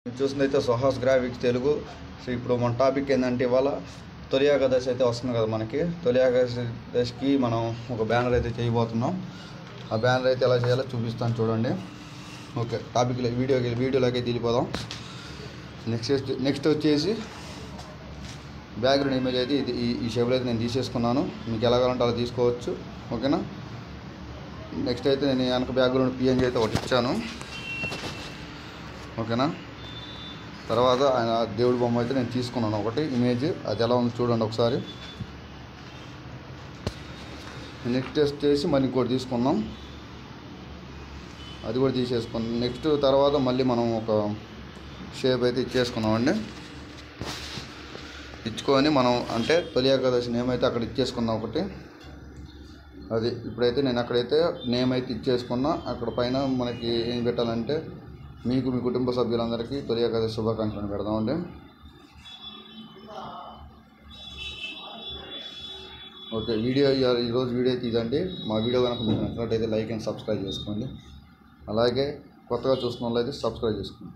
చూసిందైతే Suhas graphics Telugu. So ఇప్పుడు మన topic ఏంటంటే ఇవాళ తొలి ఏకాదశి అయితే వస్తుంది కదా మనకి. తొలి ఏకాదశికి మనం ఒక బ్యానర్ అయితే చేయబోతున్నాం. ఆ బ్యానర్ అయితే ఎలా చేయాలో చూపిస్తాను చూడండి. ఓకే, టాపిక్ వీడియోలోకి వెళ్ళిపోదాం. నెక్స్ట్ వచ్చేసి బ్యాక్గ్రౌండ్ ఇమేజ్ అయితే ఇది ఈ షేప్లో అయితే నేను తీసేసుకున్నాను. మీకు ఎలా కావాలంటే అలా తీసుకోవచ్చు, ఓకేనా. నెక్స్ట్ అయితే నేను వెనక బ్యాక్గ్రౌండ్ పిఎన్జీ అయితే ఒకటి ఇచ్చాను, ఓకేనా. తర్వాత ఆయన దేవుడి బొమ్మ అయితే నేను తీసుకున్నాను ఒకటి ఇమేజ్, అది ఎలా ఉంది చూడండి ఒకసారి. నెక్స్ట్ వచ్చేసి మళ్ళీ ఇంకోటి తీసుకున్నాం, అది కూడా తీసేసుకున్నాం. నెక్స్ట్ తర్వాత మళ్ళీ మనం ఒక షేప్ అయితే ఇచ్చేసుకున్నామండి. ఇచ్చుకొని మనం అంటే తొలి ఏకాదశి నేమ్ అయితే అక్కడ ఇచ్చేసుకున్నాం ఒకటి. అది ఇప్పుడైతే నేను అక్కడైతే నేమ్ అయితే ఇచ్చేసుకున్నా. అక్కడ పైన మనకి ఏం పెట్టాలంటే మీకు మీ కుటుంబ సభ్యులందరికీ తొలి ఏకాదశి శుభాకాంక్షలు పెడదామండి. ఓకే, ఈరోజు వీడియో అయితే ఇదండి. మా వీడియో కనుక మీకు నచ్చినట్టయితే లైక్ అండ్ సబ్స్క్రైబ్ చేసుకోండి. అలాగే కొత్తగా చూస్తున్న వాళ్ళైతే సబ్స్క్రైబ్ చేసుకోండి.